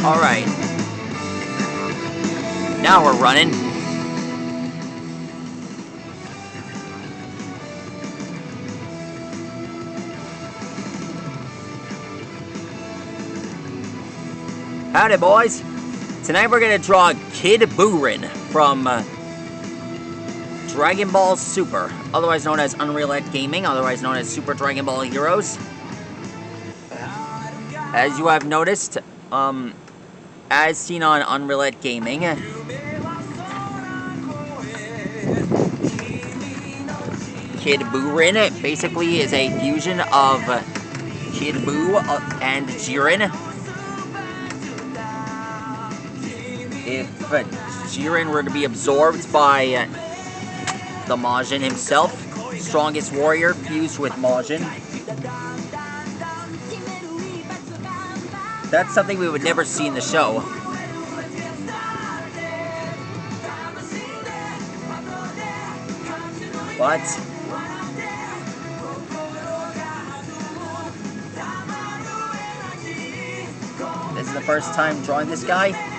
Alright. Now we're running. Howdy, boys. Tonight we're gonna draw Kid Buu-Rin from Dragon Ball Super, otherwise known as Unreal Ed Gaming, otherwise known as Super Dragon Ball Heroes. As you have noticed, as seen on Unreal Ed Gaming, Kid Buu-Rin basically is a fusion of Kid Buu and Jiren. If Jiren were to be absorbed by the Majin himself, strongest warrior fused with Majin, that's something we would never see in the show. But this is the first time drawing this guy.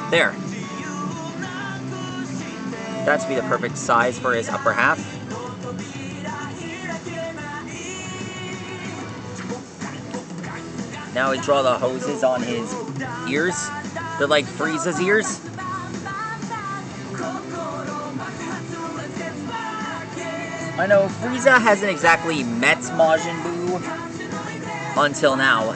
There. That to be the perfect size for his upper half. Now we draw the hoses on his ears. They're like Frieza's ears. I know Frieza hasn't exactly met Majin Buu until now.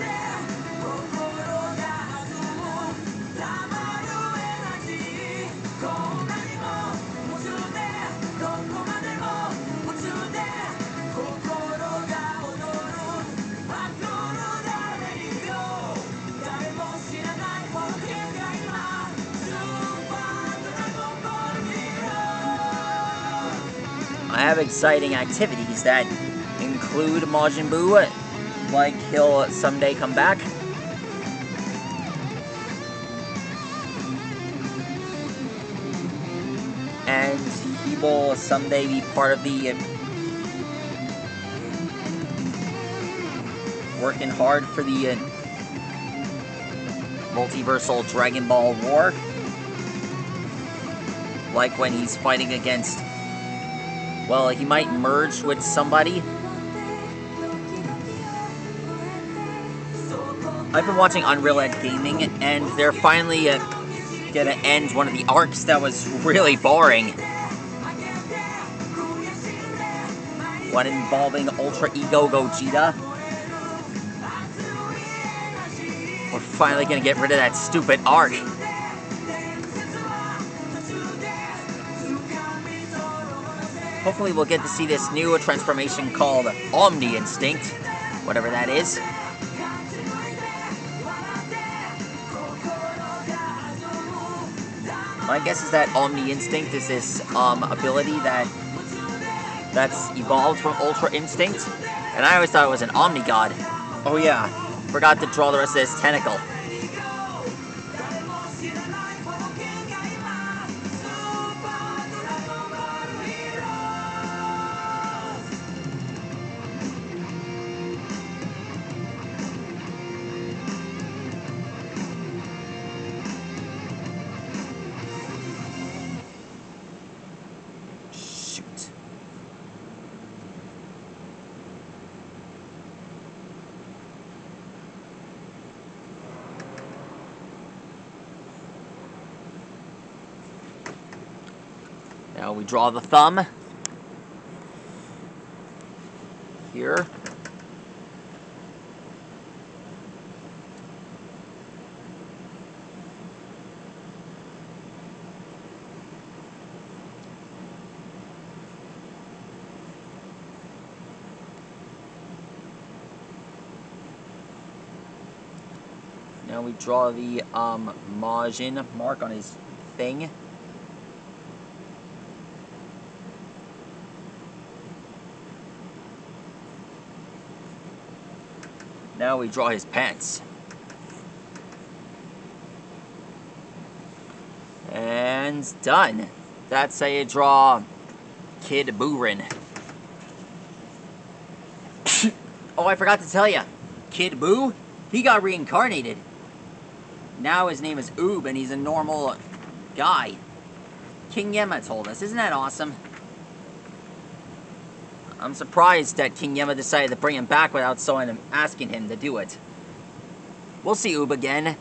I have exciting activities that include Majin Buu, like he'll someday come back. And he will someday be part of the working hard for the multiversal Dragon Ball War. Like when he's fighting against, well, he might merge with somebody. I've been watching Unreal Ed Gaming, and they're finally gonna end one of the arcs that was really boring. One involving Ultra Ego Gogeta. We're finally gonna get rid of that stupid arc. Hopefully we'll get to see this new transformation called Omni Instinct, whatever that is. My guess is that Omni Instinct is this ability that's evolved from Ultra Instinct, and I always thought it was an Omni God. Oh yeah, forgot to draw the rest of this tentacle. Now we draw the thumb here. Now we draw the Majin mark on his thing. Now we draw his pants. And done. That's how you draw Kid Boorin. Oh, I forgot to tell you. Kid Boo, he got reincarnated. Now his name is Oob, and he's a normal guy. King Yemma told us. Isn't that awesome? I'm surprised that King Yemma decided to bring him back without someone asking him to do it. We'll see Oob again.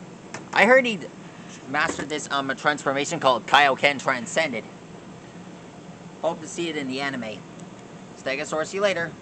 I heard he mastered this transformation called Kaioken Transcended. Hope to see it in the anime. Stegosaurus, see you later.